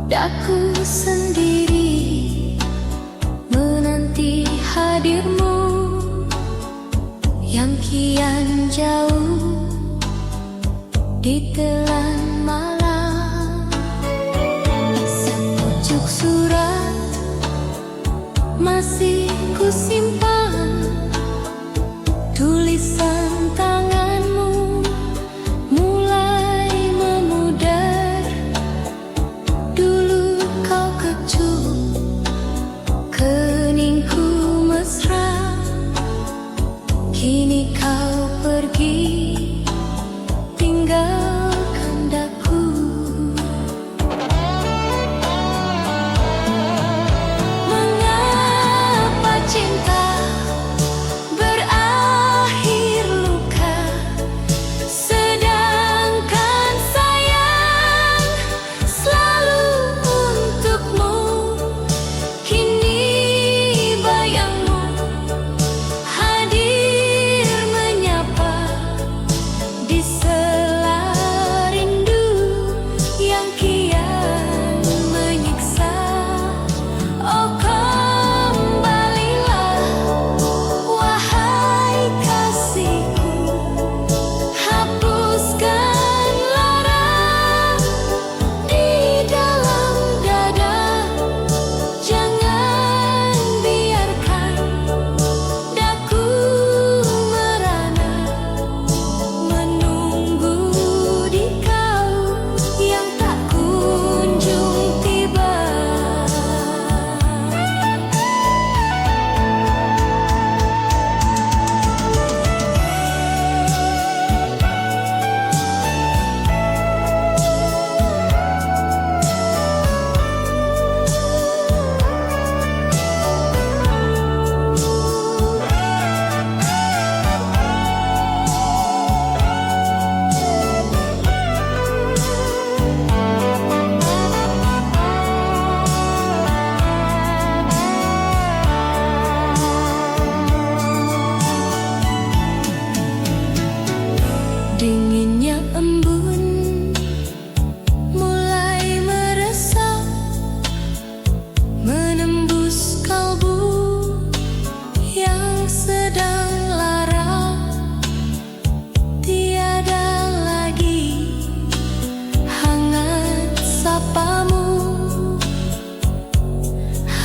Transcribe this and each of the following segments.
Daku sendiri menanti hadirmu yang kian jauh di telan malam. Sepucuk surat masih kusimpan, tulisan tanganmu mulai memudar. Dulu kau kecup keningku mesra, kini kau pergi tinggalkan daku. Mengapa cinta berakhir luka, sedangkan sayang selalu untukmu. Kini bayangmu hadir menyapa di sela rindu yang kian menyiksa. Oh, kembalilah wahai kasihku, hapuskan lara di dalam dada. Jangan biarkan daku merana menunggu di kau yang tak kunjung tiba. Dinginnya embun mulai meresap, menembus kalbu yang sedang lara. Tiada lagi hangat sapamu,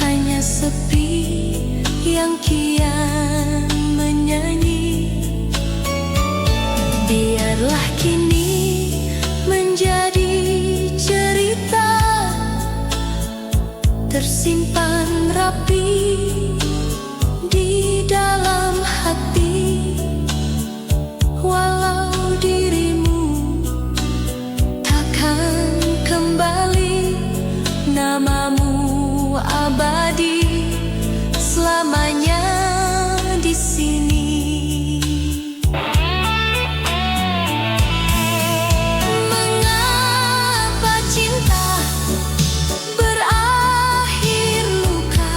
hanya sepi yang kian menyanyi. Biarlah kini menjadi cerita tersimpan rapi di dalam hati. Walau dirimu takkan kembali, namamu abadi selamanya di sini. Mengapa cinta berakhir luka,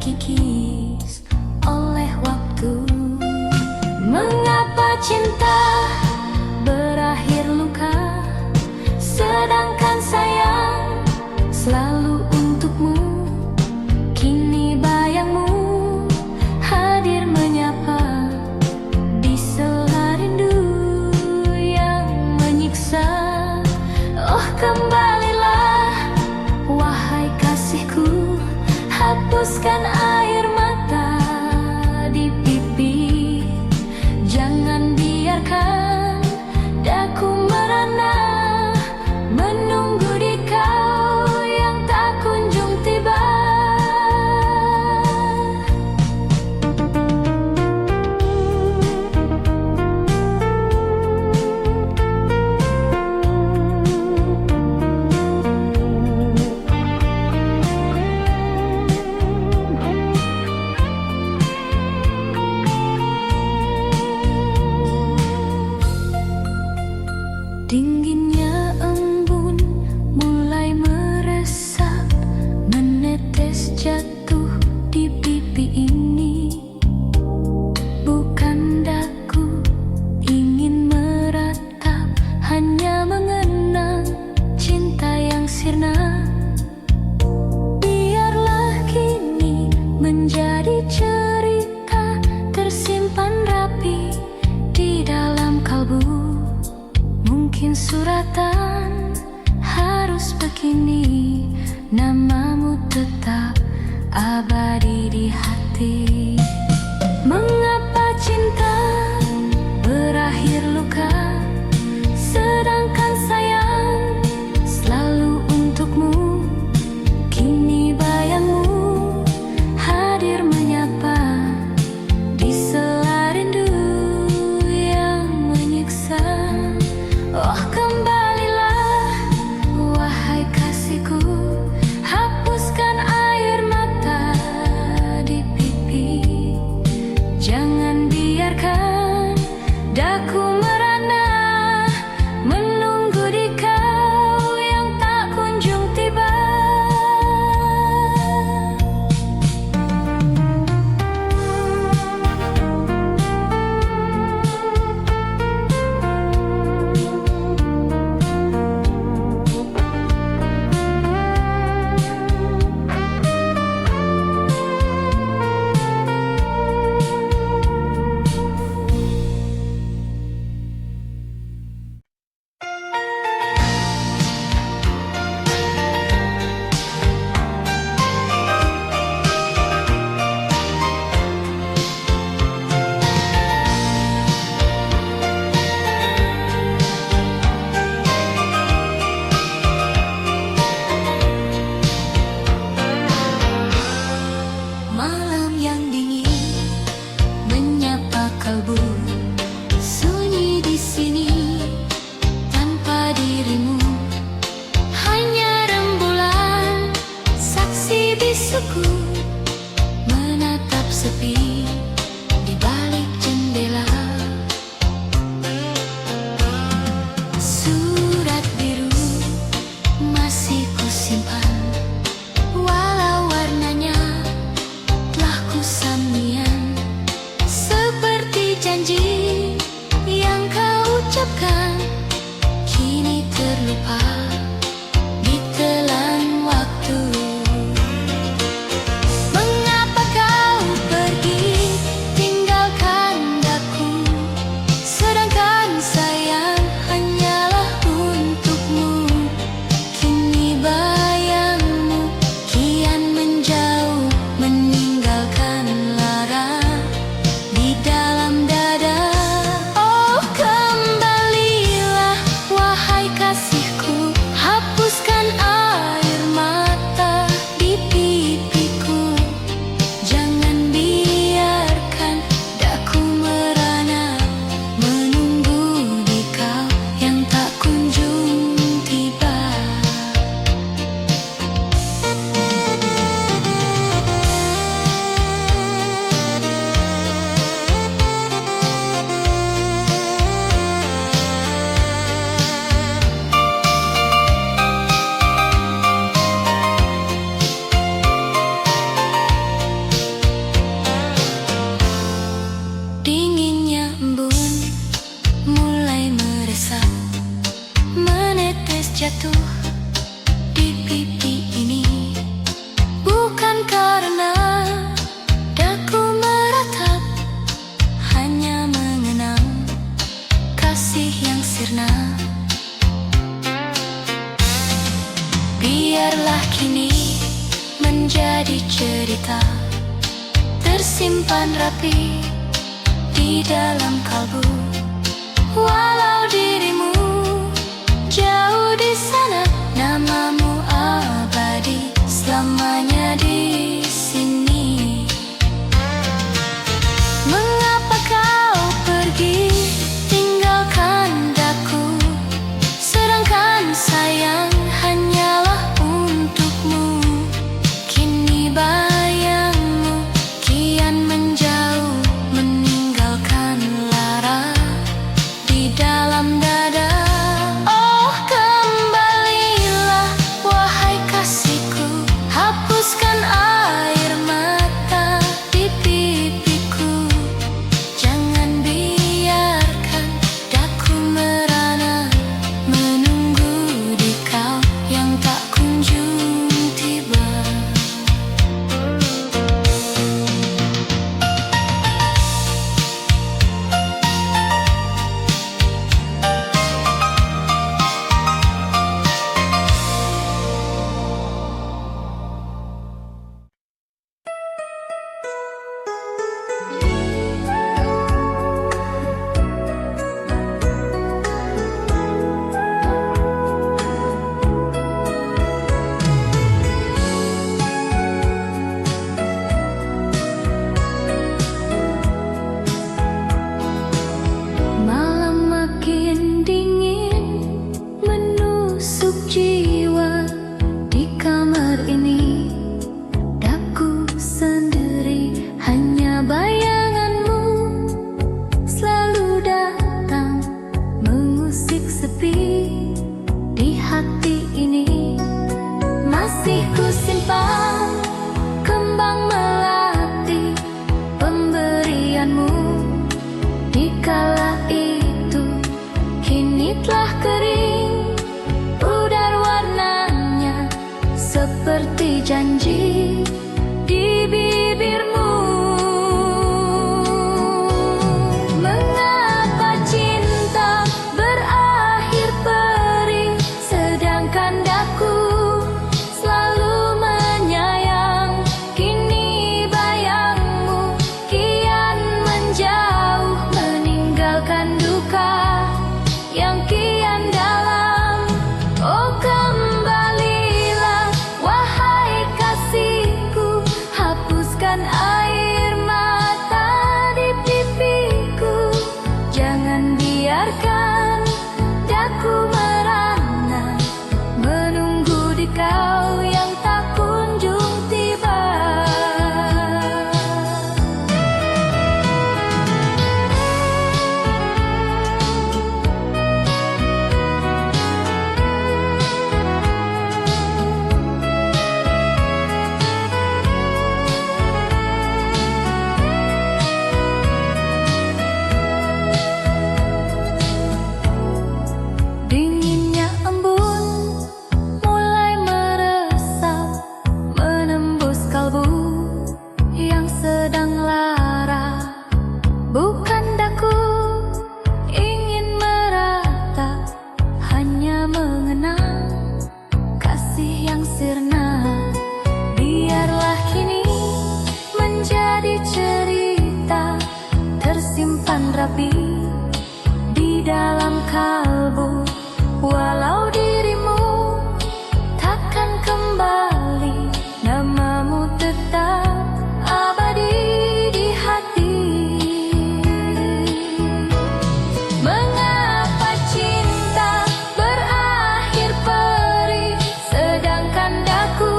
terkikis oleh waktu. Mengapa cinta berakhir luka, sedangkan sayang selalu untukmu. Kini bayangmu hadir menyapa di sela rindu yang menyiksa. Oh kembalilah wahai kasihku, hapuskan air mata di pipi. Jangan biarkan daku merana, menunggu di kau yang tak kunjung tiba. Dinginnya embun mulai meresap, menetes jatuh di pipi ini. Bukan daku ingin meratap, hanya mengenang cinta yang sirna. Biarlah kini menjadi cerita tersimpan rapi di dalam kalbu. Mungkin suratan harus begini, namamu tetap abadi di hati. Mengapa cinta berakhir luka, sedangkan sayang selalu untukmu. Kini bayangmu hadir menyapa di sela rindu yang menyiksa. Oh kembalilah wahai kasihku, hapuskan air mata di pipi. Jangan biarkan daku merana, menunggu di kau yang tak kunjung tiba. Malam yang dingin menyapa kalbu, sunyi di sini tanpa dirimu. Hanya rembulan saksi bisuku menatap sepi di balik jendela. Surat biru masih kusimpan, walau warnanya samian. Seperti janji yang kau ucapkan, kini terlupa ditelan waktu. Mengapa kau pergi cinta tersimpan rapi di dalam kalbu. Walau dirimu jauh di sana, namamu abadi selamanya di sini. Mengapa kau pergi tinggalkan daku, sedangkan sayang hanyalah untukmu. Kini bayangmu kian menjauh, meninggalkan lara di dalam dada. Oh kembalilah wahai kasihku, hapuskan air mata di pipiku. Jangan biarkan daku merana, menunggu di kau yang tak kunjung tiba. Malam makin dingin menusuk jiwa. Di kamar ini daku sendiri, hanya bayanganmu selalu datang mengusik sepi di hati ini. Masih ku simpan kembang melati pemberianmu di kala itu, kini telah kering pudar warnanya seperti janji di bibirmu. Mengapa cinta berakhir perih, sedangkan daku selalu menyayang. Kini bayangmu kian menjauh, meninggalkan duka yang kian dalam. Oh kembalilah wahai kasihku, hapuskan air mata di pipiku. Jangan biarkan daku merana, menunggu di kau yang tak kunjung tiba. Dinginnya embun mulai meresap, menembus kalbu yang sedang lara. Bukan daku ingin meratap, hanya mengenang kasih yang sirna. Biarlah kini menjadi cerita tersimpan rapi di dalam kalbu. Walau dirimu takkan kembali, namamu tetap abadi di hati. Mengapa cinta berakhir perih, sedangkan daku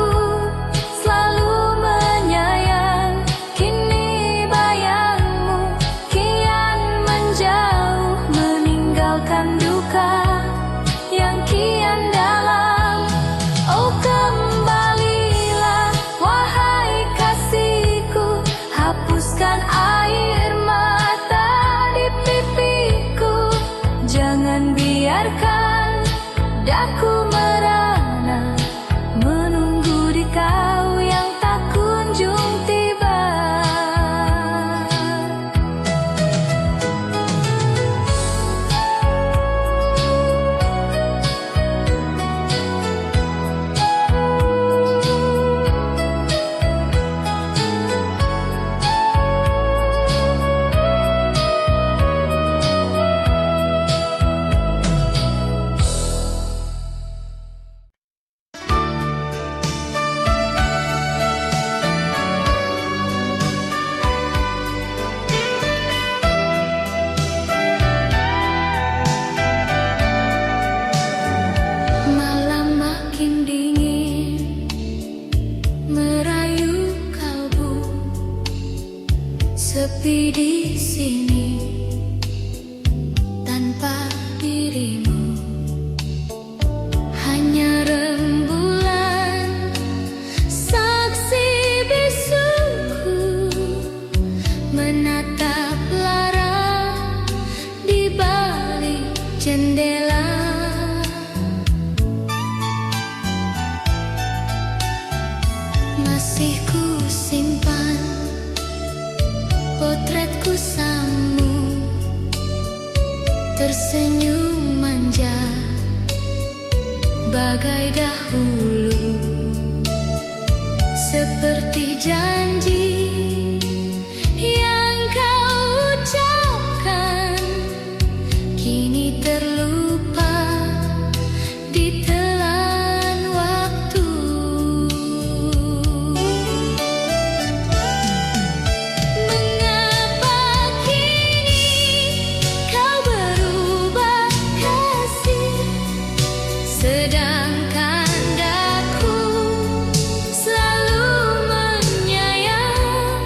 selalu menyayang. Kini bayangmu kian menjauh, meninggalkan duka yang kian dalam. Oh kembalilah wahai kasihku, hapuskan air mata di pipiku. Jangan biarkan daku merana, menunggu di kau yang tak kunjung tiba. Sepi di sini tanpa dirimu, hanya rembulan saksi bisuku menatap lara di balik jendela. Masih ku simpan potretku samu, tersenyum manja bagai dahulu, seperti janji yang kau ucapkan, kini terlupa ditelan waktu. Sedangkan daku selalu menyayang,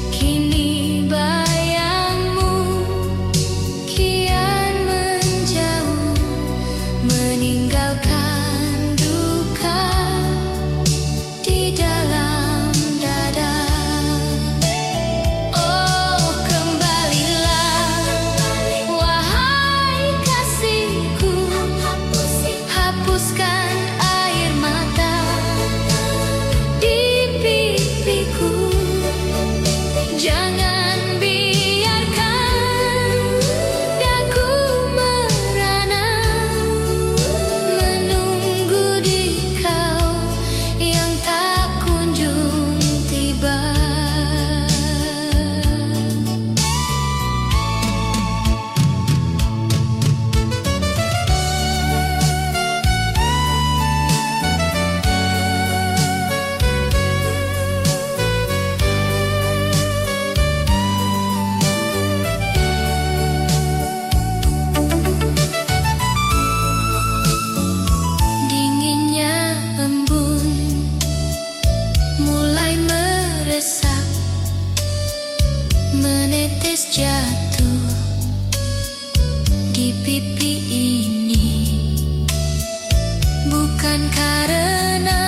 kini bayangmu kian menjauh, meninggalkan duka di dalam dada. Oh, kembalilah wahai kasihku, hapuskan air mata di pipiku. Jangan biarkan daku merana, menunggu di kau yang tak kunjung tiba. Dinginnya embun mulai meresap, menetes jatuh di pipi ini, bukan karena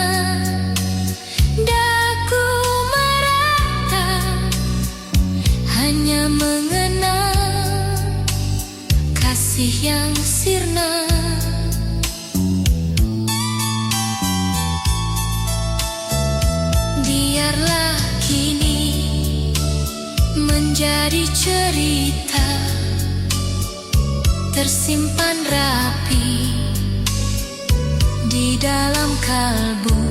daku merata, hanya mengenal kasih yang sirna. Biarlah kini menjadi cerita tersimpan rapi di dalam kalbu,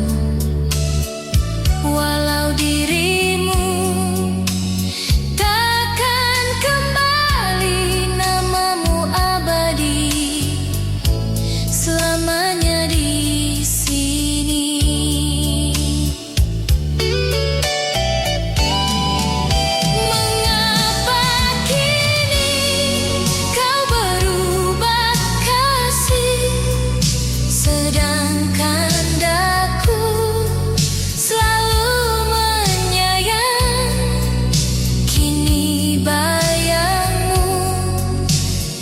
walau dirimu takkan kembali, namamu abadi selamanya di sini. Mengapa kini kau berubah kasih, sedangkan daku selalu menyayang, kini bayangmu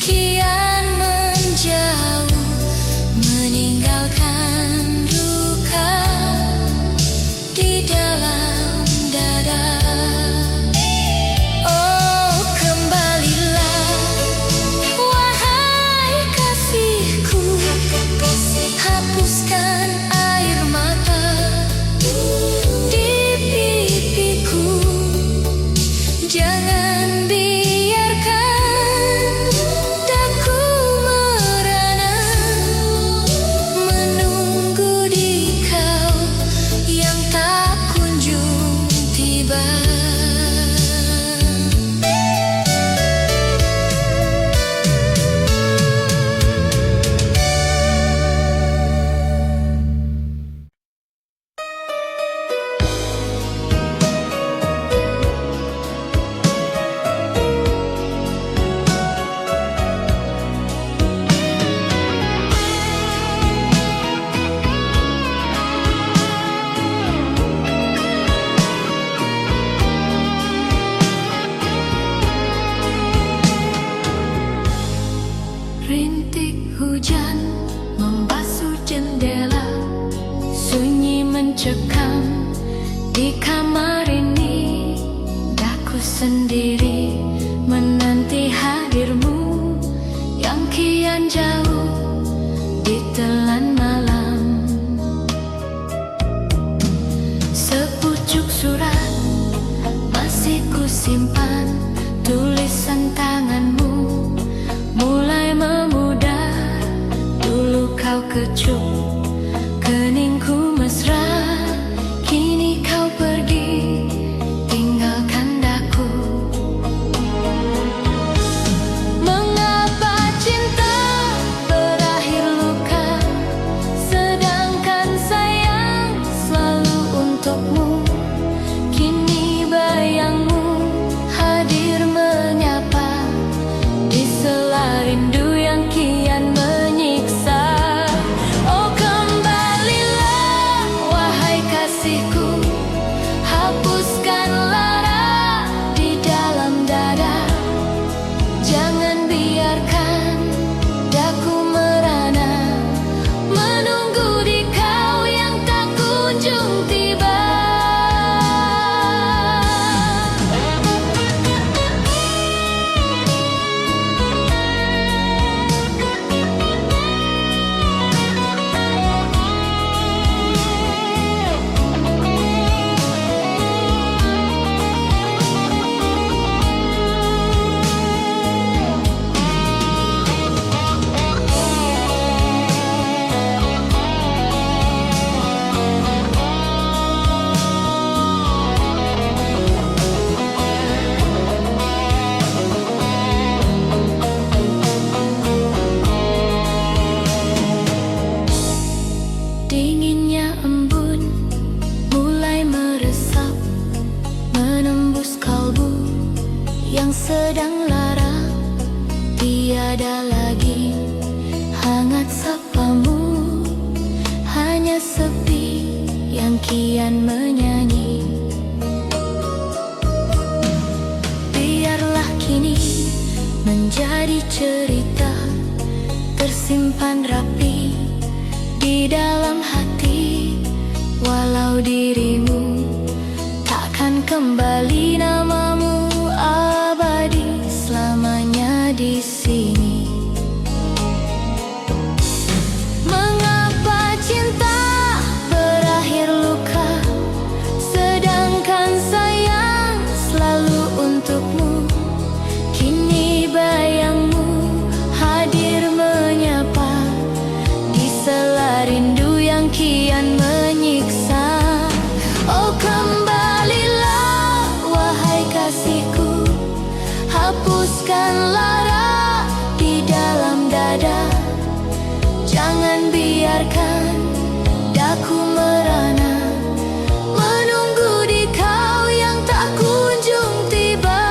kian menjauh, meninggalkan duka di dalam dada. Oh, kembalilah wahai kasihku, hapuskan air mata di pipiku. Jangan biarkan daku merana, menunggu di kau yang tak kunjung tiba. sendiri menanti hadirmu yang kian jauh di telan malam. Sepucuk surat masih ku simpan, tulisan tanganmu mulai memudar. Dulu kau kecup keningku mesra, kini kau pergi tinggalkan daku. Mengapa cinta berakhir luka, sedangkan sayang selalu untukmu. Kini bayangmu hadir menyapa di sela rindu yang kian menyiksa. Oh kembalilah wahai kasihku, hapuskan lara di dalam dada. Jangan biarkan daku merana, menunggu di kau yang tak kunjung tiba. Dinginnya embun mulai meresap, menembus kalbu yang sedang lara. Tiada lagi hangat sapamu, hanya sepi yang kian menyanyi. Biarlah kini menjadi cerita tersimpan rapi di dalam hati. Walau dirimu takkan kembali, namamu abadi selamanya di sini. Mengapa cinta berakhir luka, sedangkan sayang selalu untukmu. Kini bayangmu hadir menyapa di sela rindu yang kian menyiksa. Oh kembalilah wahai kasihku, hapuskan lara di dalam dada. Jangan biarkan daku merana, menunggu di kau yang tak kunjung tiba.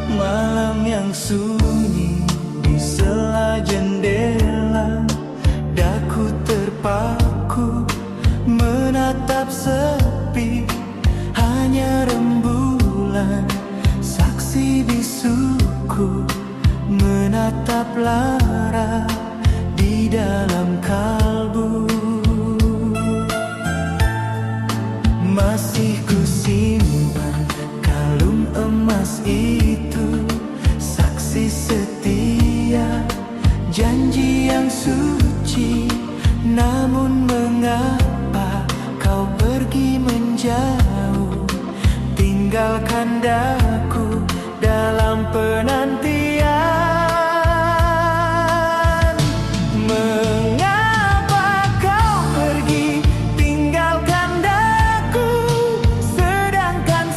Malam yang sunyi di sela jendela, daku terpaku menatap sepi. Hanya rembulan saksi bisuku, menatap lara di dalam kalbu. Masih ku simpan kalung emas itu, saksi setia, janji yang suci. Namun mengapa kau pergi menjauh, tinggalkan daku dalam penantian. Mengapa kau pergi tinggalkan daku, sedangkan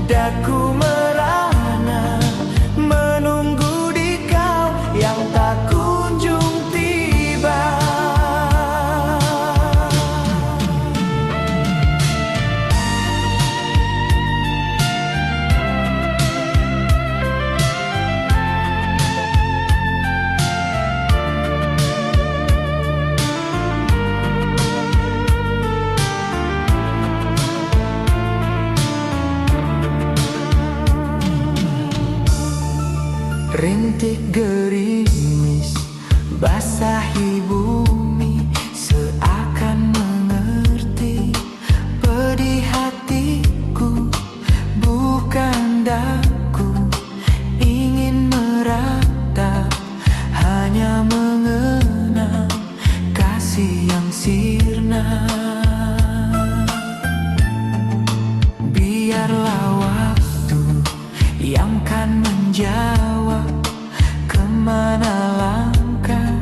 daku merana menunggu di kau yang tak kunjung tiba. Rintik gerimis basahi bumi, seakan mengerti pedih hatiku. Bukan daku ingin meratap, hanya mengenang kasih yang sirna. Biarlah waktu yang kan menjawab kemana langkah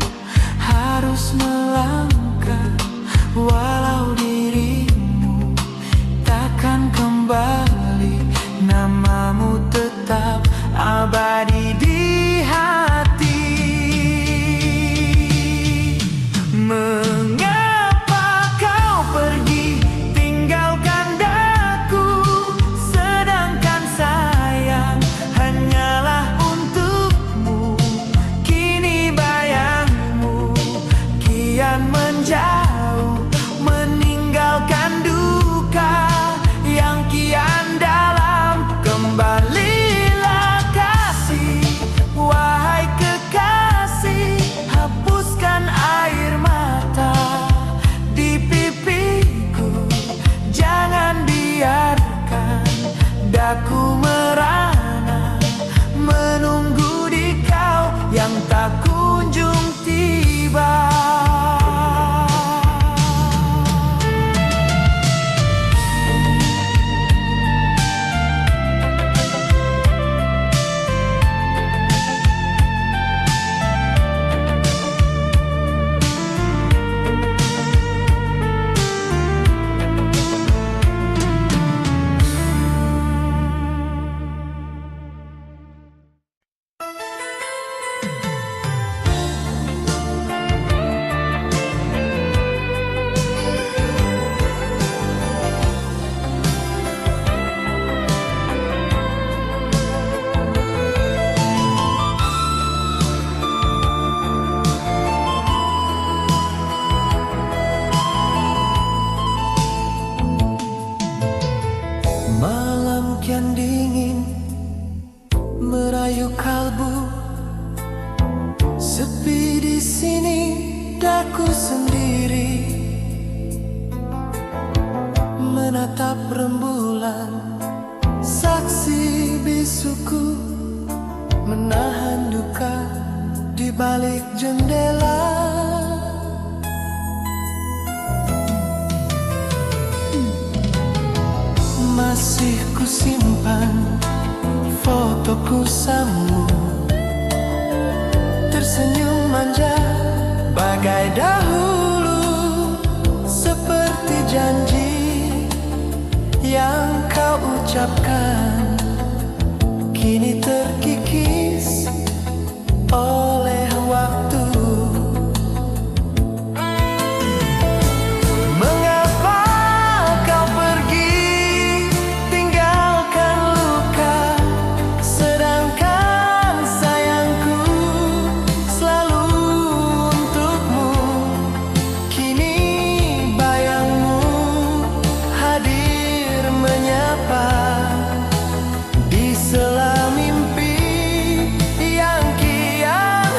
harus melangkah, walau dirimu takkan kembali, namamu tetap abadi di hati. Mengapa kau pergi tinggalkan daku, sedangkan sayang hanyalah untukmu. Kini bayangmu kian menjauh, meninggalkan duka yang kian dalam. Kembalilah kasih, wahai kekasih, hapuskan air mata di pipiku. Jangan biarkan daku merana menunggu di kau yang tak kunjung tiba. Malam kian dingin merayu kalbu, sepi di sini daku sendiri, menatap rembulan saksi bisuku, menahan duka di balik jendela. Masih ku simpan fotoku sambung, tersenyum manja bagai dahulu, seperti janji yang kau ucapkan, kini terkikis oleh waktu. Di sela mimpi yang kian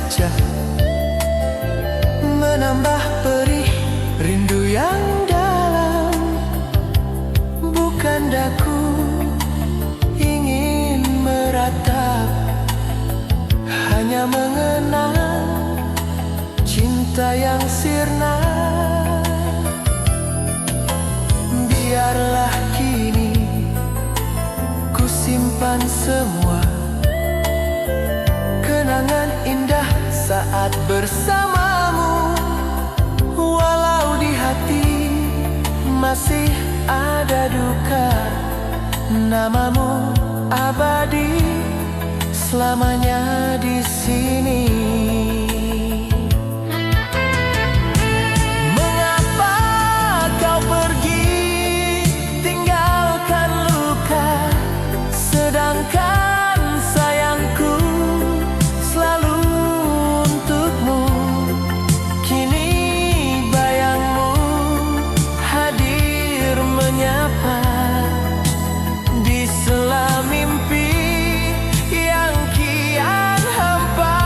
saja menambah perih rindu yang dalam. Bukan daku ingin meratap, hanya mengenang cinta yang sirna. Biarlah kini ku simpan semua kenangan indah saat bersamamu. Walau di hati masih ada duka, namamu abadi selamanya di sini. Mengapa kau pergi tinggalkan luka, sedangkan sayangku selalu untukmu. Kini bayangmu hadir menyapa di sela mimpi yang kian hampa.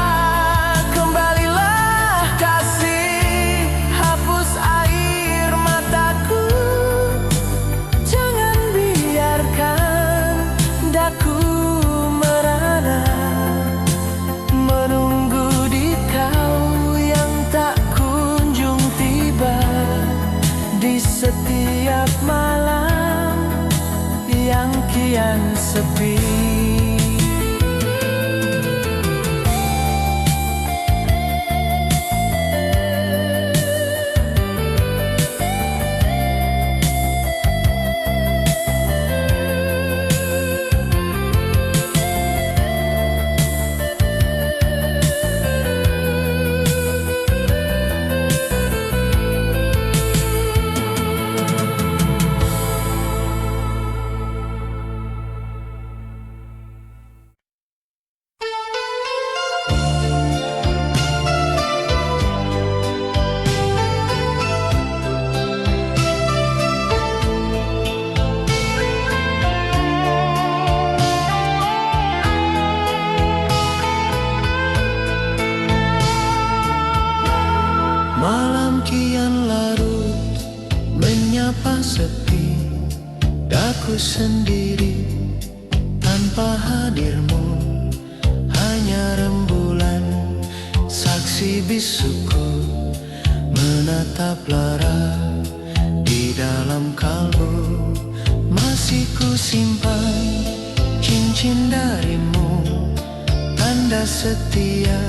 Kembalilah kasih, hapus air mataku, jangan biarkan daku merana menunggu di kau yang tak kunjung tiba. Di setiap malam yang kian sepi. Malam kian larut, menyapa sepi, daku sendiri tanpa hadirmu. Hanya rembulan saksi bisuku menatap lara di dalam kalbu. Masih ku simpan cincin darimu, tanda setia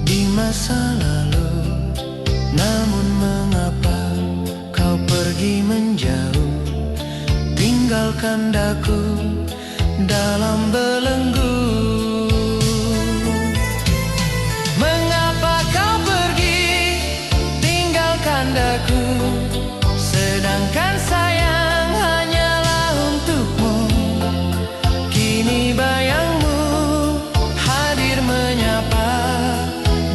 di masa lalu. Namun mengapa kau pergi menjauh, tinggalkan daku dalam belenggu. Mengapa kau pergi tinggalkan daku, sedangkan sayang hanyalah untukmu. Kini bayangmu hadir menyapa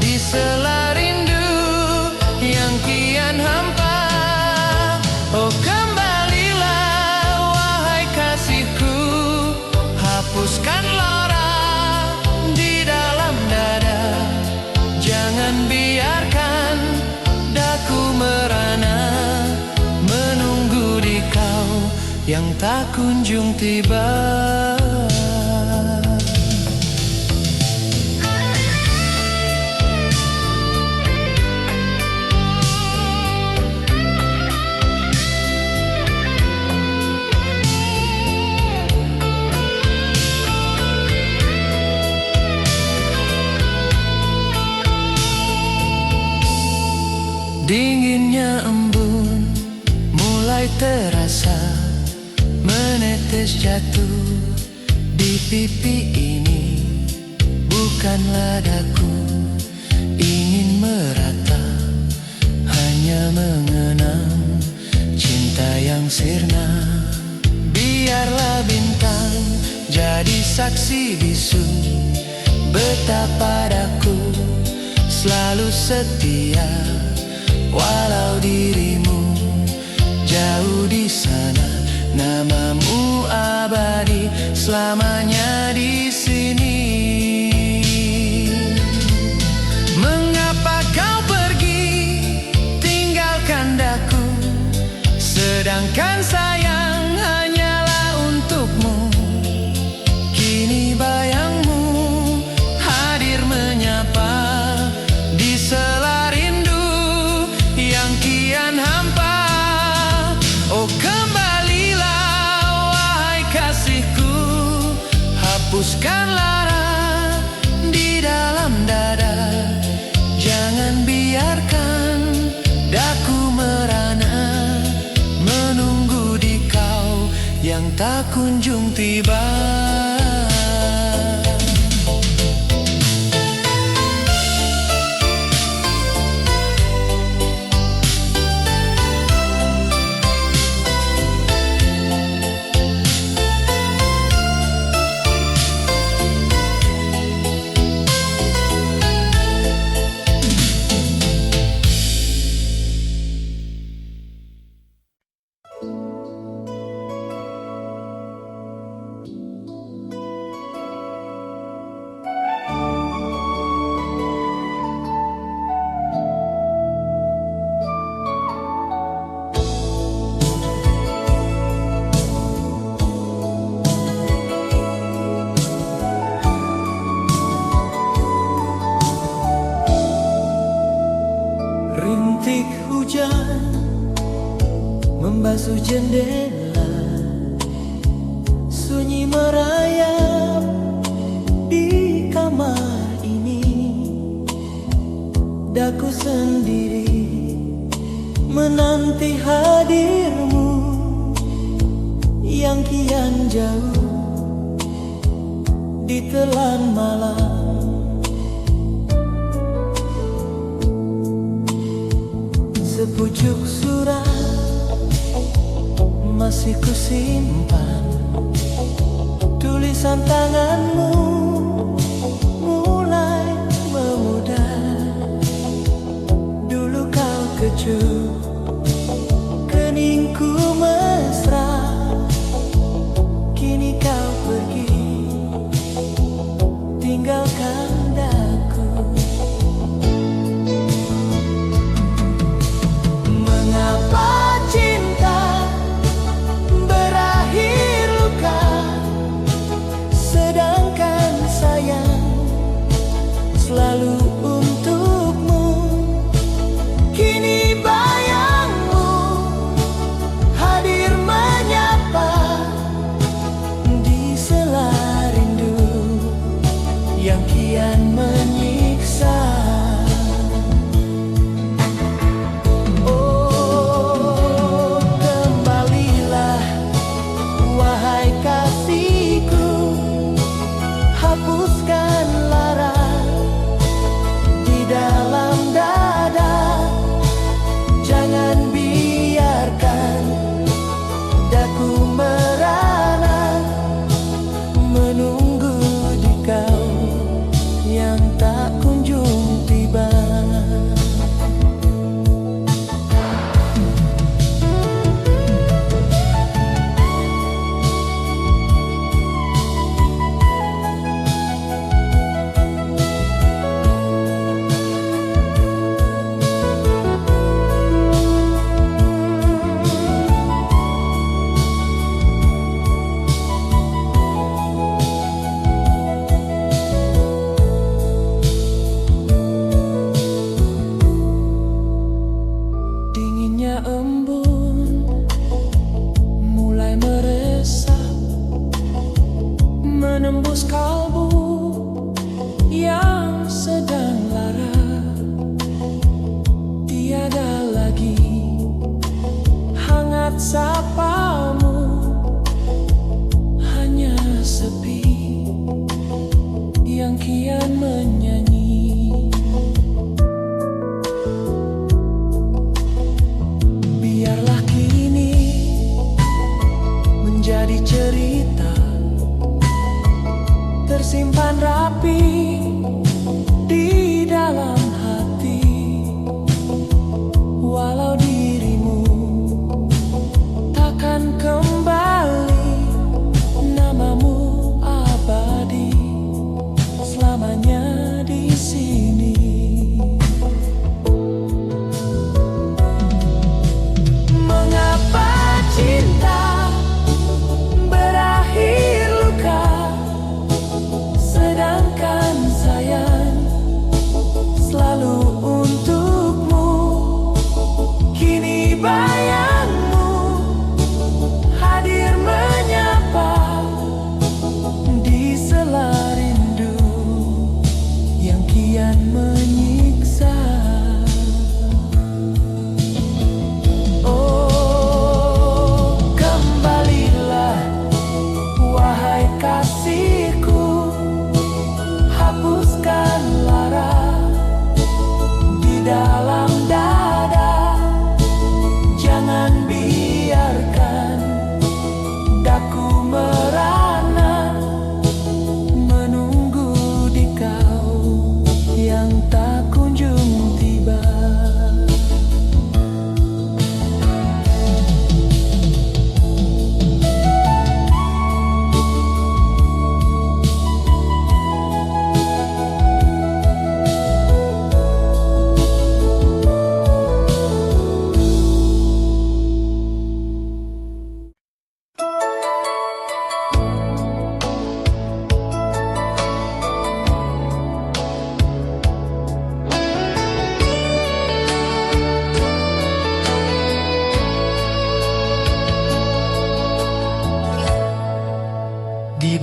di sela yang kian hampa. Oh kembalilah wahai kasihku, hapuskan lara di dalam dada. Jangan biarkan daku merana menunggu di kau yang tak kunjung tiba. Dinginnya embun mulai terasa, menetes jatuh di pipi ini. Bukanlah daku ingin merata, hanya mengenang cinta yang sirna. Biarlah bintang jadi saksi bisu betapa daku selalu setia. Walau dirimu jauh di sana, namamu abadi selamanya di sini. tak kunjung tiba. Rintik hujan membasuh jendela, sunyi merayap di kamar ini. Daku sendiri menanti hadirmu yang kian jauh ditelan malam. Sepucuk surat masih kusimpan, tulisan tanganmu mulai memudar. Dulu kau kecup, keningku mesra, kini kau pergi tinggalkan daku. Mengapa cinta berakhir luka, sedangkan sayang selalu untukmu. Kini bayangmu hadir menyapa di sela rindu yang kian menyiksa. Hapuskan lara di dalam dada, jangan biarkan daku merana menunggu di kau yang tak kunjung tiba. Dinginnya embun mulai meresap, menembus kalbu yang sedang lara. Tiada lagi hangat sapamu, hanya sepi yang kian menyanyi. Biarlah kini menjadi cerita tersimpan rapi di dalam hati. Walau dirimu takkan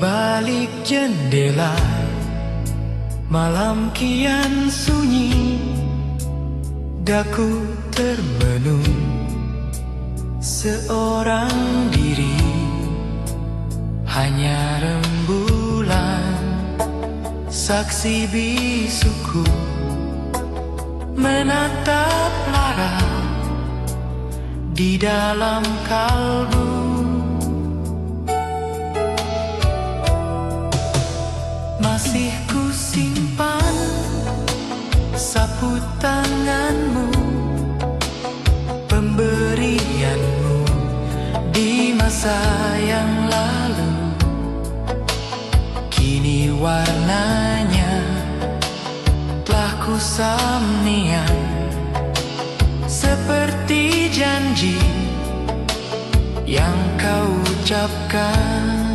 balik jendela, malam kian sunyi, daku termenung seorang diri. Hanya rembulan saksi bisuku menatap lara di dalam kalbu. Masih ku simpan sapu tanganmu, pemberianmu di masa yang lalu. Kini warnanya telah kusam nian, seperti janji yang kau ucapkan.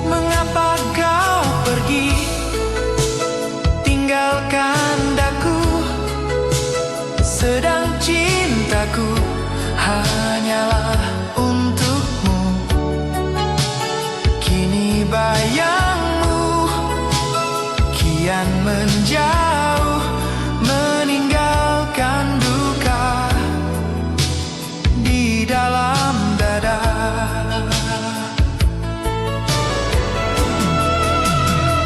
Mengapa kau pergi, tinggalkan daku, sedang cintaku hanyalah untukmu. Kini bayangmu kian menjauh, meninggalkan duka di dalam dada.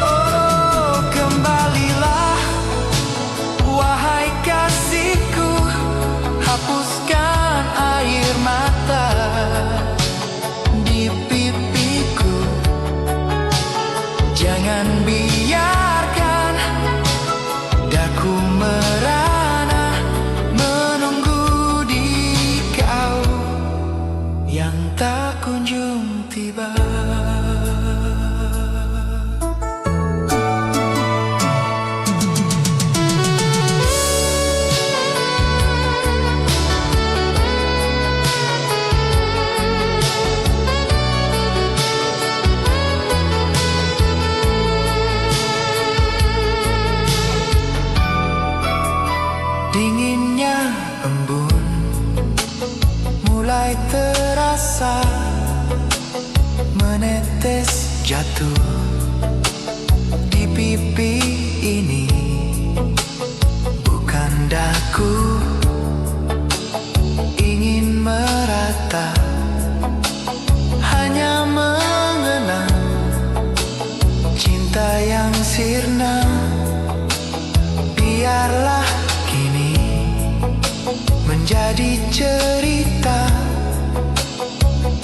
Oh, kembalilah wahai kasihku, hapuskan air mata di pipiku. Jangan biarkan daku merana menunggu di kau yang tak kunjung tiba. Dinginnya embun mulai terasa, menetes jatuh di pipi ini. Bukan daku ingin merata, hanya mengenang cinta yang sirna. Biarlah kini menjadi cerita,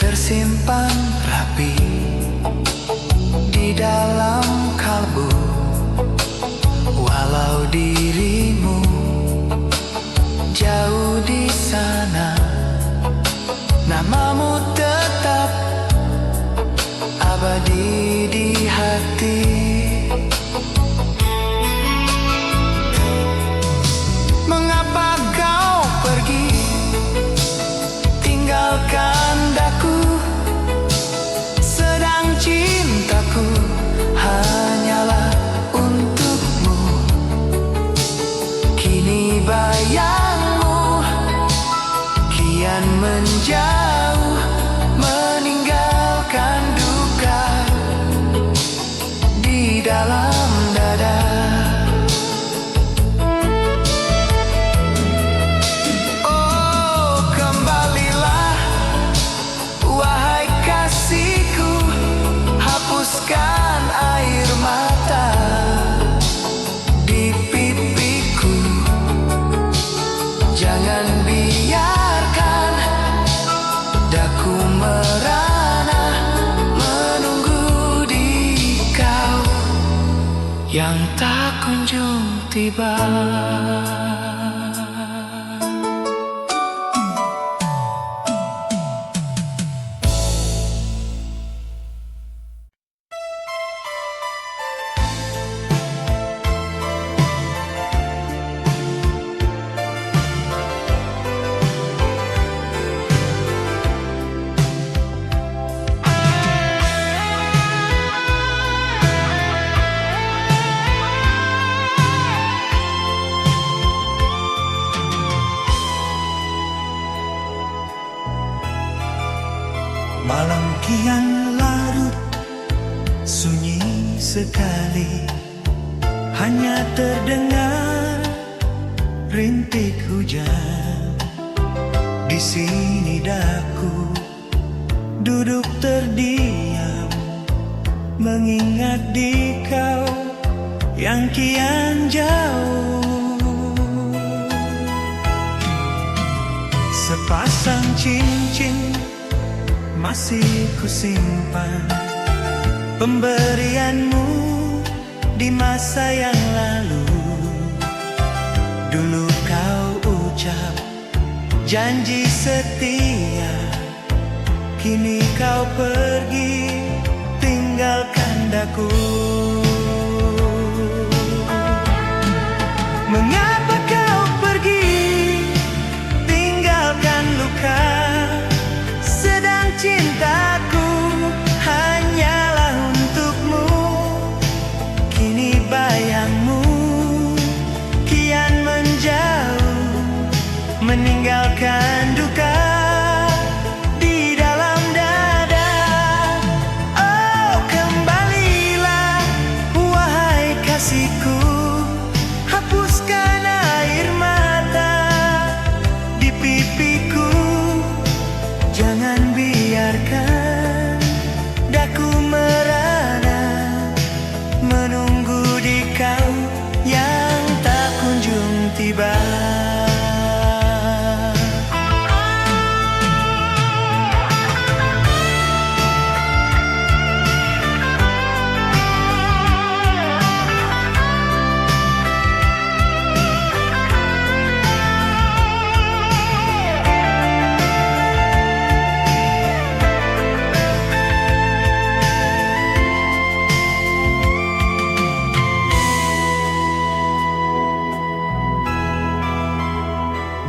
tersimpan rapi di dalam kalbu. Walau dirimu jauh di sana, namamu tetap abadi di hati. Mengapa kau pergi, tinggalkan daku, sedang cintaku hanyalah untukmu. Kini bayangmu kian menjauh, meninggalkan duka di dalam dada. Hapuskan air mata di pipiku. Jangan biarkan daku merana menunggu di kau yang tak kunjung tiba. kian larut, sunyi sekali, hanya terdengar rintik hujan. Di sini daku duduk terdiam, mengingat di kau yang kian jauh. Sepasang cincin masih kusimpan, pemberianmu di masa yang lalu. Dulu kau ucap janji setia, kini kau pergi tinggalkan daku. Mengapa kau pergi tinggalkan luka, sedang cintaku hanyalah untukmu. Kini bayangmu kian menjauh, meninggalkan duka di dalam dada. Oh, kembalilah wahai kasihku, hapuskan air mata di pipiku. Jangan biarkan daku merana, menunggu di kau yang tak kunjung tiba.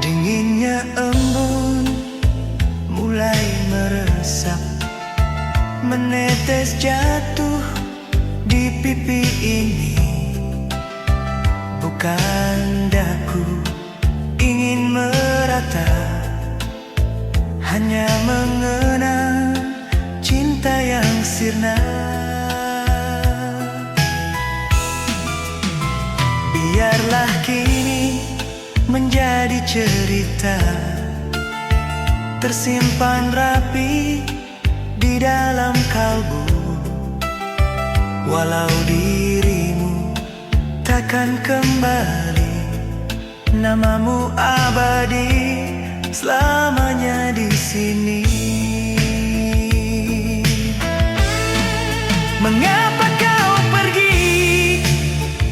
Dinginnya embun mulai meresap, menetes jatuh di pipi ini. Bukan daku ingin merata, hanya mengenang cinta yang sirna. Biarlah kini menjadi cerita, tersimpan rapi di dalam kalbu. Walau dirimu takkan kembali, namamu abadi selamanya di sini. Mengapa kau pergi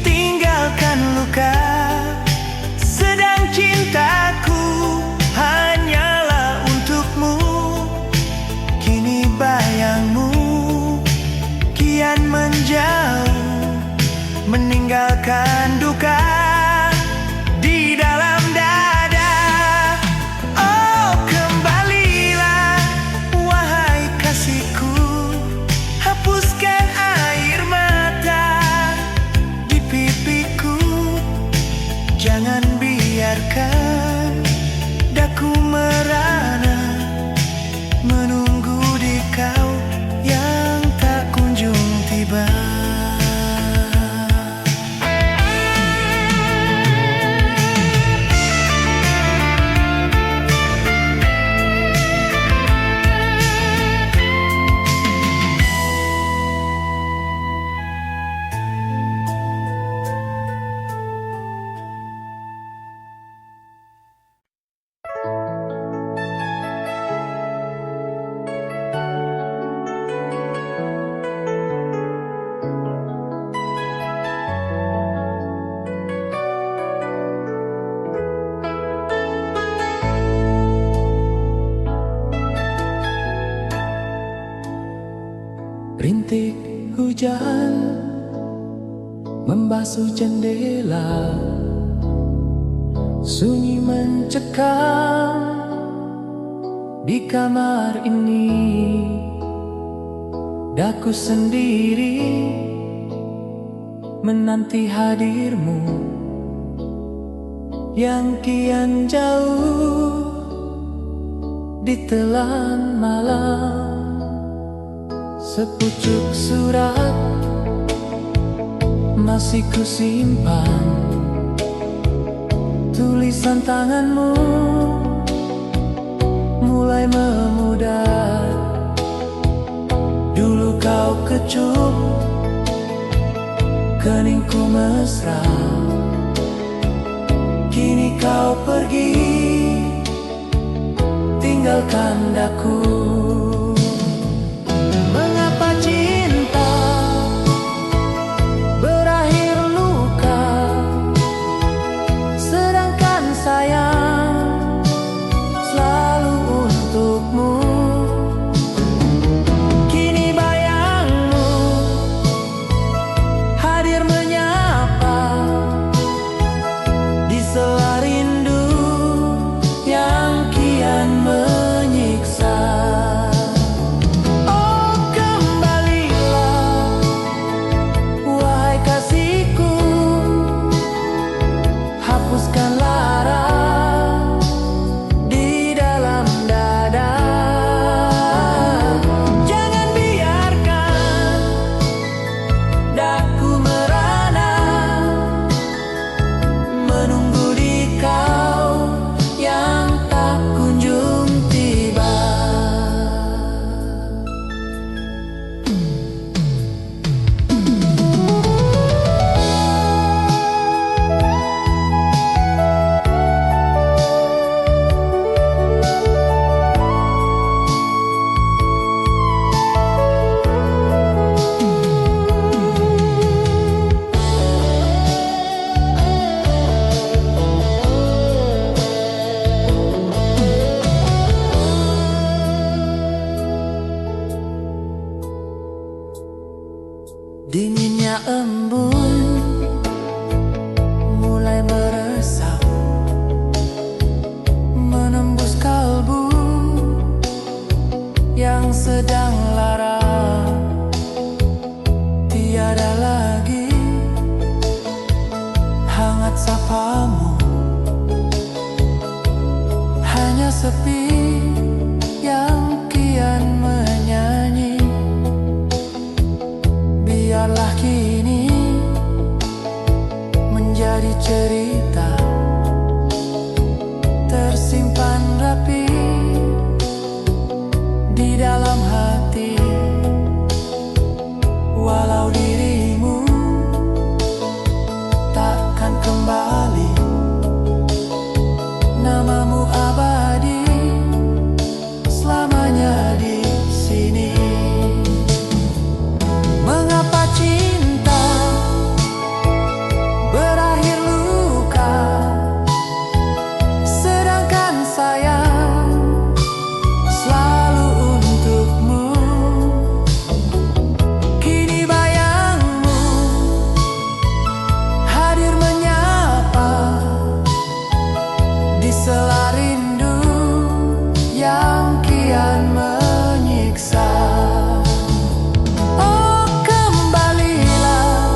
tinggalkan luka, sedang cintaku hanyalah untukmu. Kini bayangmu kian menjauh, meninggalkan duka di dalam dada. Oh, kembalilah wahai kasihku, hapuskan air mata di pipiku. Jangan biarkan daku merana, menunggu di kau yang tak kunjung tiba. Rintik hujan membasuh jendela, sunyi mencekam di kamar ini. Daku sendiri menanti hadirmu yang kian jauh di telan malam. Sepucuk surat masih kusimpan, tulisan tanganmu mulai memudar. Dulu kau kecup keningku mesra, kini kau pergi tinggalkan daku. Mengapa cinta berakhir luka, sedangkan sayang selalu untukmu. Kini bayangmu hadir menyapa di sela rindu yang kian menyiksa. Oh kembalilah wahai kasihku, hapuskan lara di dalam dada. Jangan biarkan daku merana, menunggu di kau yang tak kunjung tiba. Dinginnya embun mulai meresap, menembus kalbu yang sedang lara. Tiada lagi hangat sapamu, hanya sepi yang kian menyanyi. Biarlah kini menjadi cerita tersimpan rapi di dalam hati. Walau dirimu takkan kembali, namamu abadi selamanya di sini. Mengapa cinta berakhir luka, sedangkan sayang selalu untukmu. Kini bayangmu hadir menyapa di sela rindu yang kian menyiksa. Oh kembalilah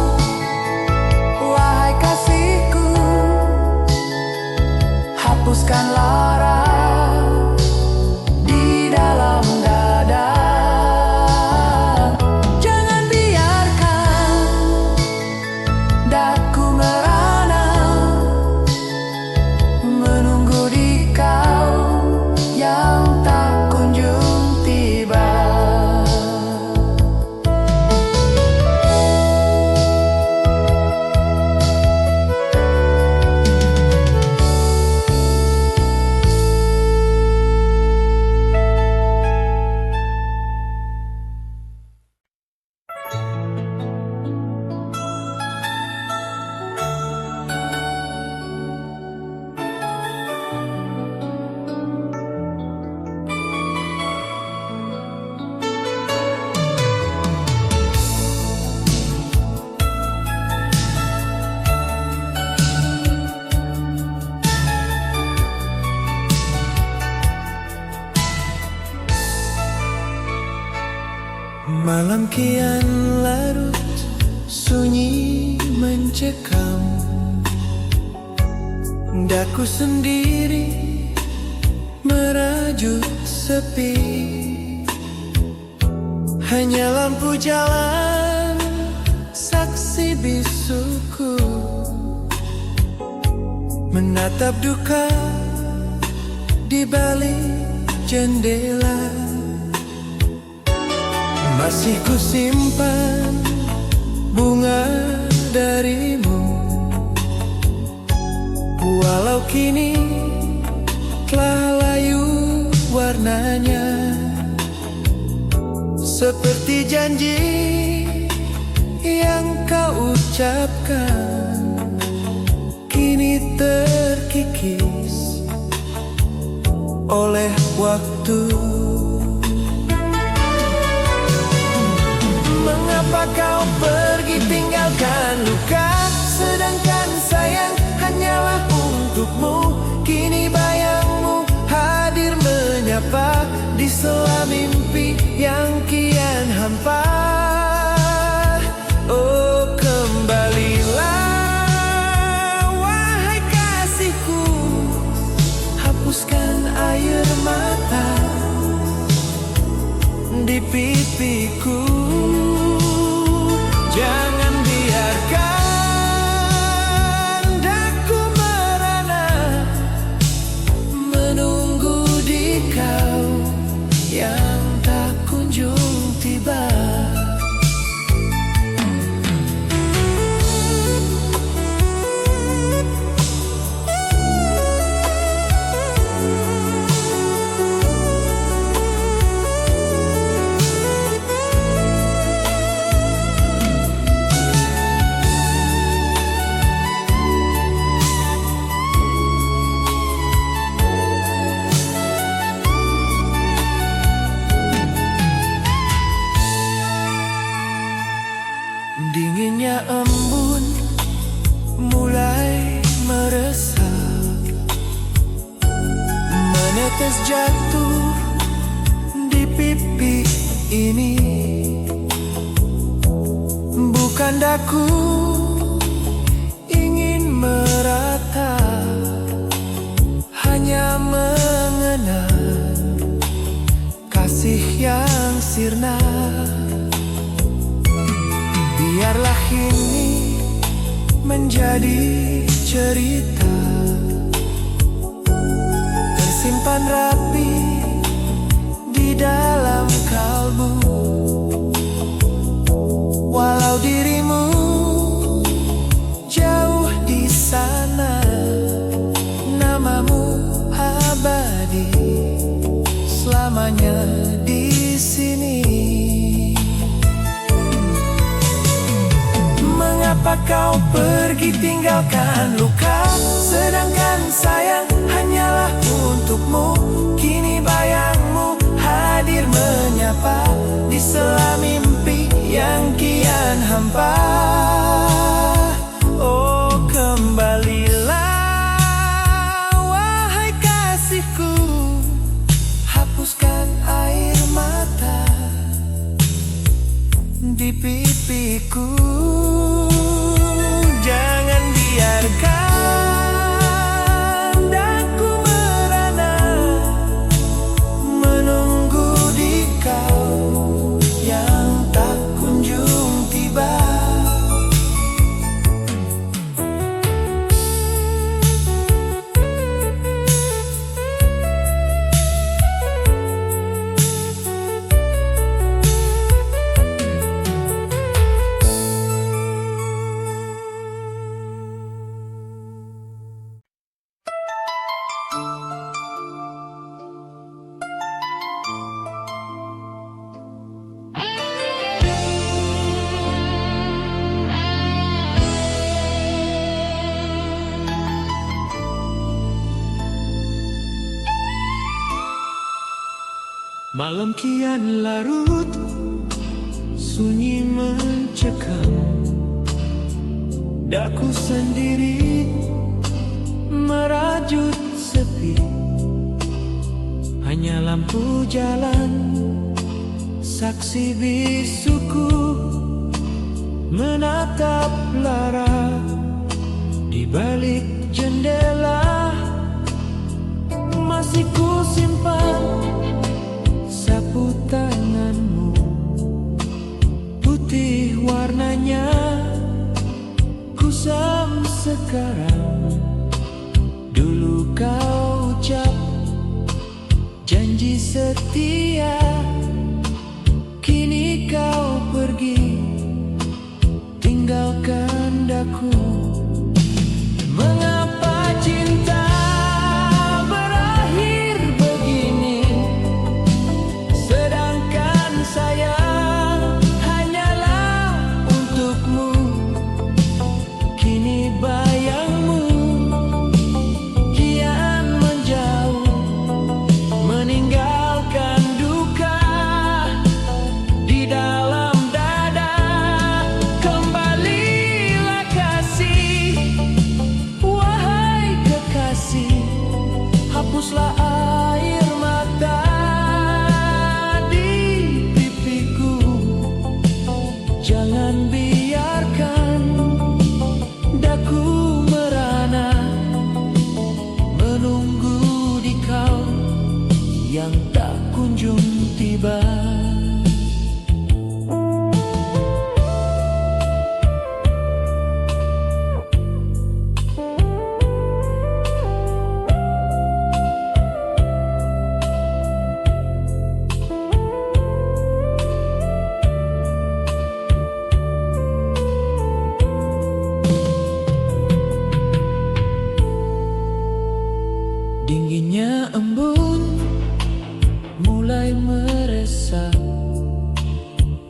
wahai kasihku, hapuskan lara di dalam dada. Jangan biarkan daku merana, menunggu di kau yang tak kunjung tiba. Malam kian larut, sunyi mencekam. Daku sendiri merajut sepi, Hanya lampu jalan, saksi bisuku, menatap duka di balik jendela. Masih ku simpan bunga darimu, walau kini telah layu warnanya. Seperti janji yang kau ucapkan, kini terkikis oleh waktu. Mengapa kau pergi tinggalkan luka, sedangkan sayang hanyalah untukmu. Kini bayangmu hadir menyapa di sela mimpi yang kian hampa. Oh, kembalilah wahai kasihku, hapuskan air mata di pipiku. Jangan biarkan daku merana menunggu di kau yang tak kunjung tiba. Dinginnya embun mulai meresap, menetes jatuh di pipi ini. Bukan daku ingin merata, hanya mengenal kasih yang sirna. Biarlah ini menjadi cerita tersimpan rapi di dalam kalbu. Walau dirimu jauh di sana, namamu abadi selamanya di sini. Mengapa kau pergi tinggalkan luka, sedangkan sayang hanyalah untukmu. Kini bayangmu hadir menyapa di sela mimpi yang kian hampa. Oh, kembalilah wahai kasihku, hapuskan air mata di pipiku. Jangan biarkan daku merana menunggu di kau yang tak kunjung tiba. Malam kian larut, sunyi mencekam. Daku sendiri merajut sepi, hanya lampu jalan saksi bisuku, menatap lara di balik jendela. Masih ku simpan sapu tanganmu sekarang. Dulu kau ucap janji setia, kini kau pergi tinggalkan daku. Mengapa cinta berakhir begini, sedangkan sayang hanyalah untukmu. Kini bayangmu kian menjauh, meninggalkan duka di dalam dada. Kembalilah kasih, wahai kekasih, hapuslah air mata di pipiku. Jangan biarkan daku merana, menunggu di kau yang tak kunjung tiba. Dinginnya embun mulai meresap,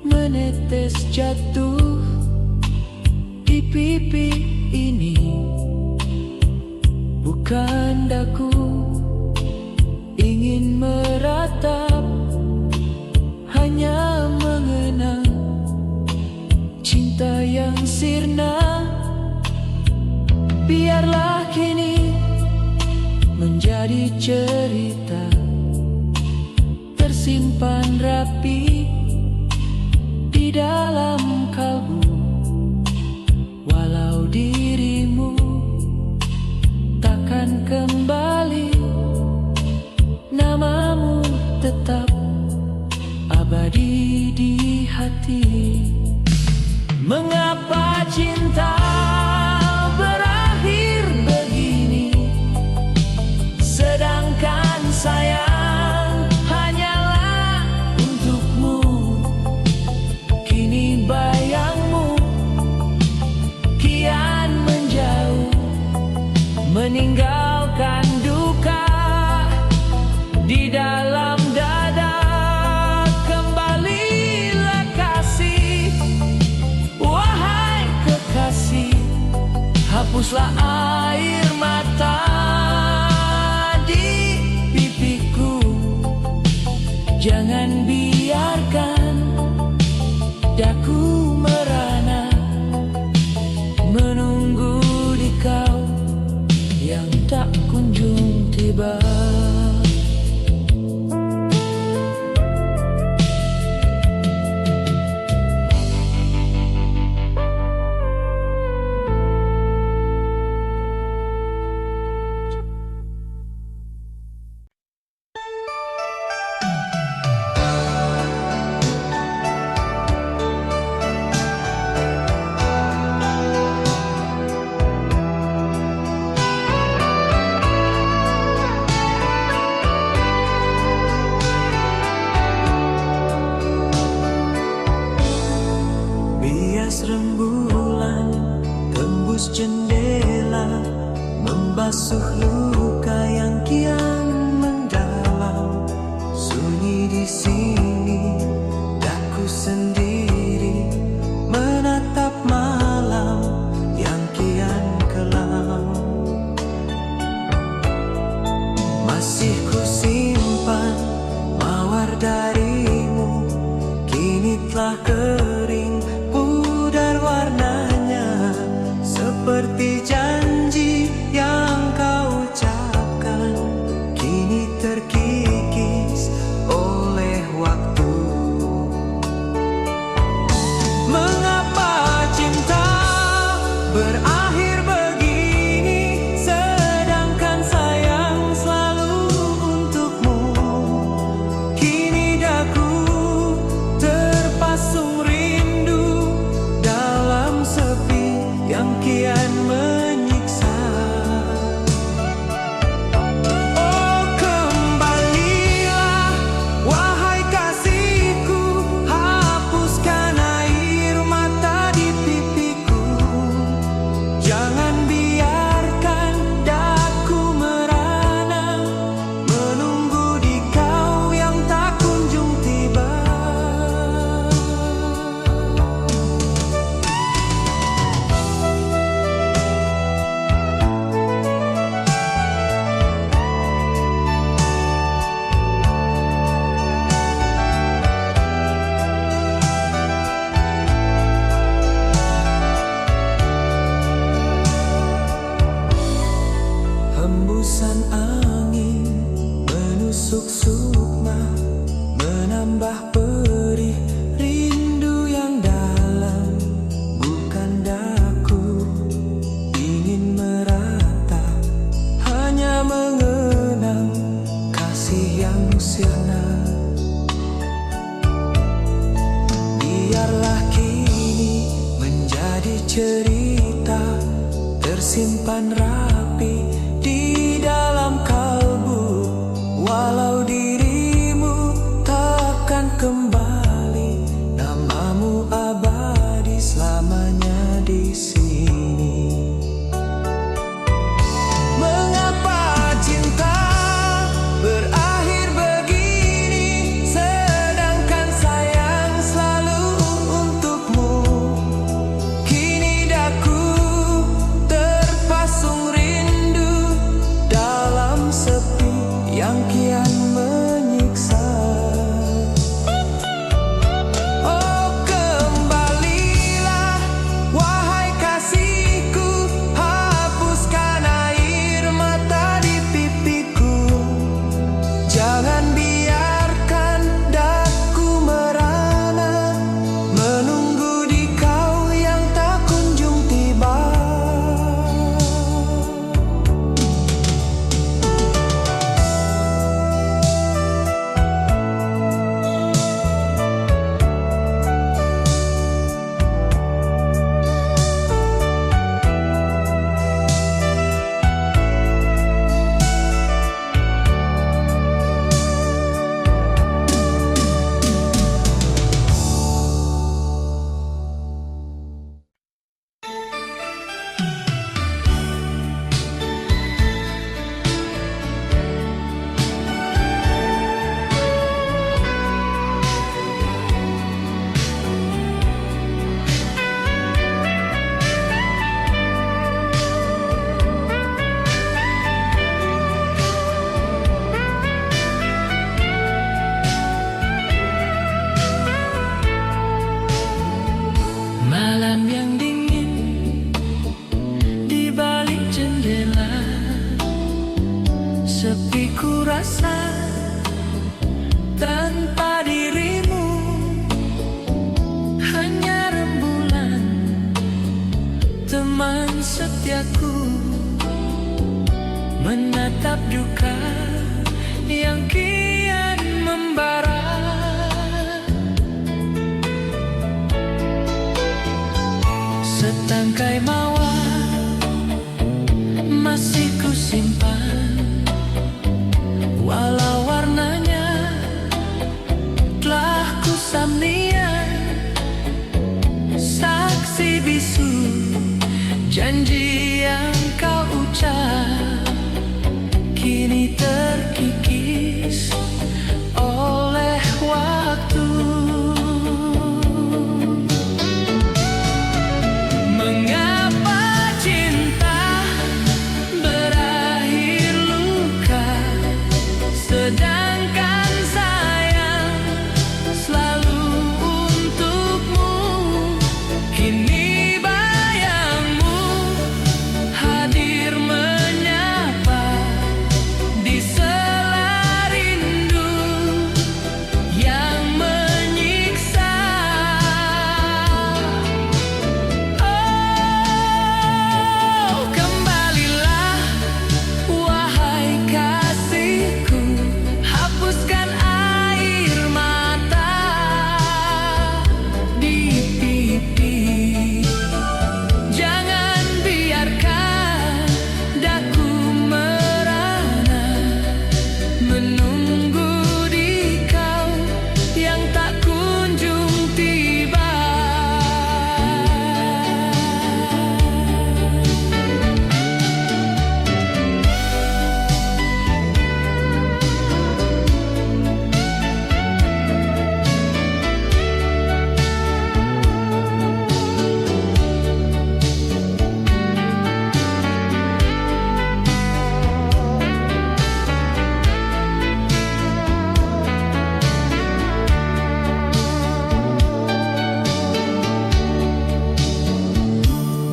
menetes jatuh di pipi ini. Bukan daku ingin meratap, hanya mengenang cinta yang sirna. Biarlah kini menjadi cerita tersimpan rapi di dalam kalbu. Walau dirimu takkan kembali, namamu tetap abadi di hati. Mengapa cinta berakhir begini, sedangkan sayang hanyalah untukmu. Kini bayangmu kian menjauh, meninggalkan duka di dalam dada. Kembalilah kasih, wahai kekasih, hapuslah air mata di pipiku. Jangan biarkan daku merana, menunggu di kau yang tak kunjung tiba. Bias rembulan tembus jendela, membasuh luka yang kian mendalam. Sunyi di sini, daku sendiri menatap malam yang kian kelam. Masih ku simpan mawar darimu, kini telah kering pudar warnanya. Seperti janji yang kau ucapkan, kini terkikis oleh waktu. Mengapa cinta berakhir begini, sedangkan sayang selalu untukmu. Kini yang kian menyiksa. Oh kembalilah wahai kasihku, hapuskan air mata di pipiku. Jangan biarkan daku merana, menunggu di kau yang tak kunjung tiba. Malam yang dingin di balik jendela, sepi ku rasa tanpa dirimu. Hanya rembulan teman setiaku, menatap duka yang kian membara. Setangkai mawar masih ku simpan, walau warnanya telah ku samnian. Saksi bisu janji yang kau ucap, kini terkikis oleh waktu. Mengapa cinta berakhir luka, sedangkan sayang selalu untukmu. Kini bayangmu hadir menyapa di sela rindu yang menyiksa. Oh, kembalilah wahai kasihku, hapuskan air mata di pipi. Jangan biarkan daku merana, menunggu di kau yang tak kunjung tiba.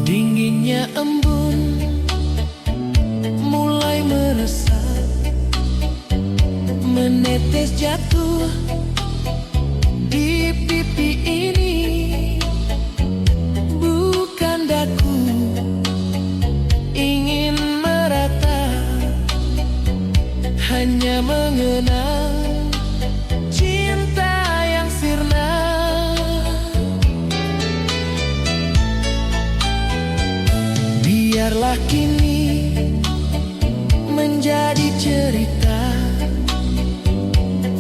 Dinginnya embun mulai meresap, menetes jatuh di pipi ini. Bukan daku ingin meratap, hanya mengenal cinta yang sirna. Biarlah kini menjadi cerita,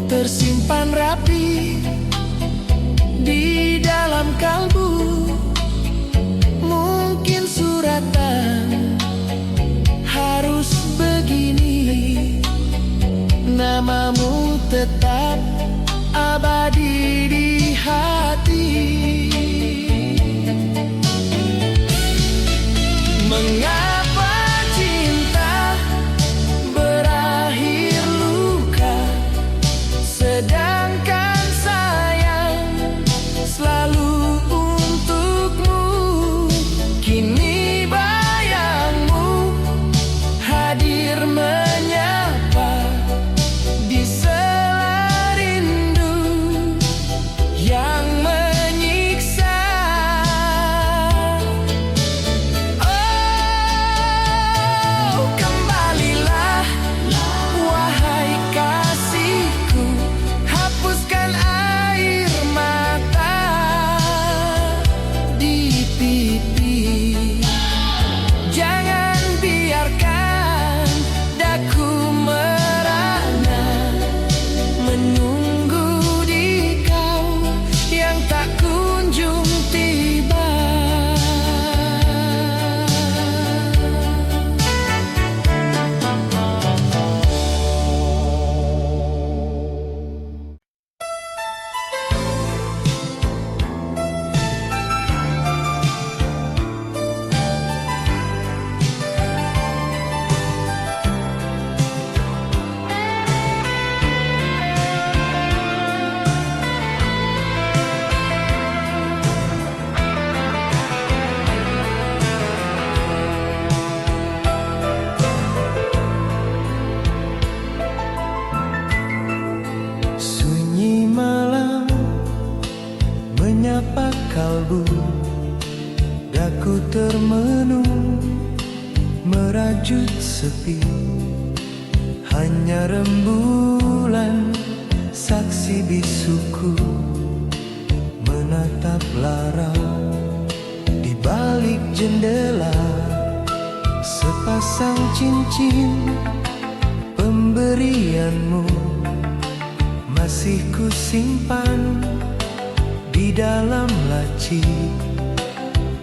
tersimpan rapi di dalam kalbu. Mungkin suratan harus begini, namamu tetap abadi di hati. Mengapa cinta berakhir luka? kalbu, daku termenung merajut sepi. Hanya rembulan saksi bisuku menatap lara di balik jendela. Sepasang cincin pemberianmu masih ku simpan di dalam laci.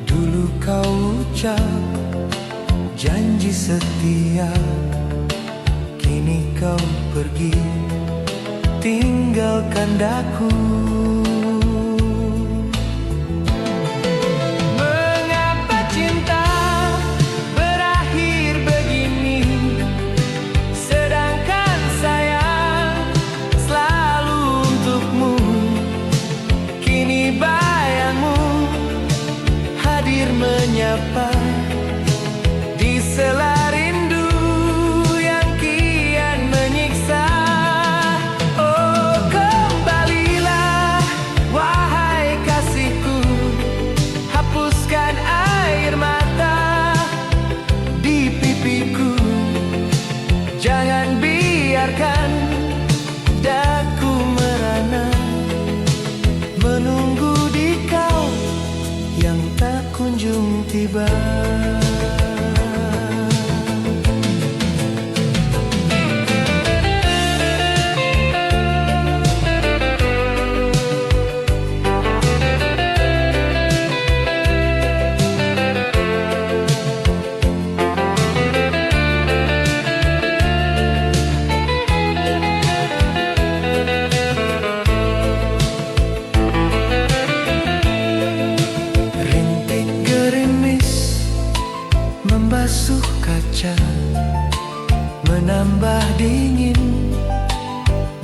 Dulu kau ucap janji setia, kini kau pergi tinggalkan daku. Mengapa cinta berakhir begini, sedangkan sayang selalu untukmu. Kini bayangmu hadir menyapa di sela rindu yang kian menyiksa. Oh, kembalilah wahai kasihku, hapuskan air mata di pipiku. Jangan biarkan daku merana menunggu di kau yang tak kunjung tiba. Membasuh kaca, menambah dingin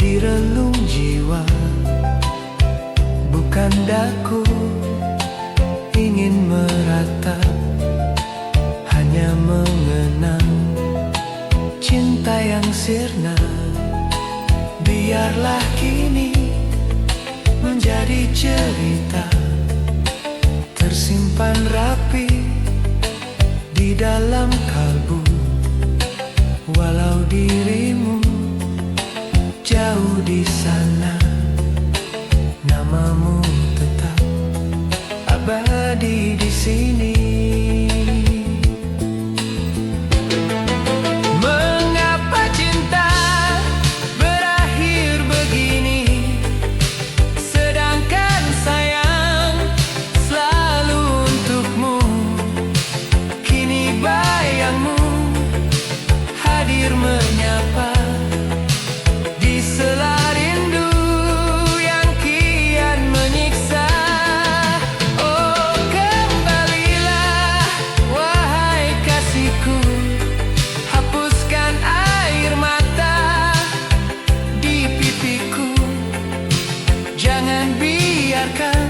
di relung jiwa. Bukan daku ingin meratap, hanya mengenang cinta yang sirna. Biarlah kini menjadi cerita tersimpan rapi di dalam kalbu. Walau dirimu jauh di sana, namamu tetap abadi di sini. Mengapa cinta berakhir begini, sedangkan sayang selalu untukmu. Kini bayangmu hadir menyapa di sela rindu yang kian menyiksa. Oh, kembalilah wahai kasihku, hapuskan air mata di pipiku. Jangan biarkan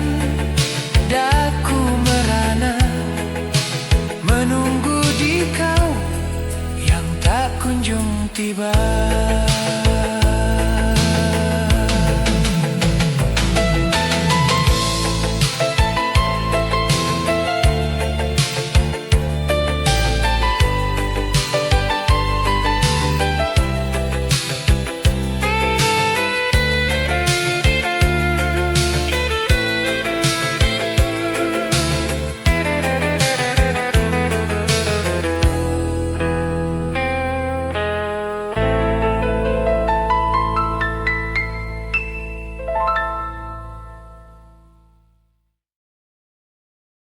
daku merana menunggu di kau yang tak kunjung tiba.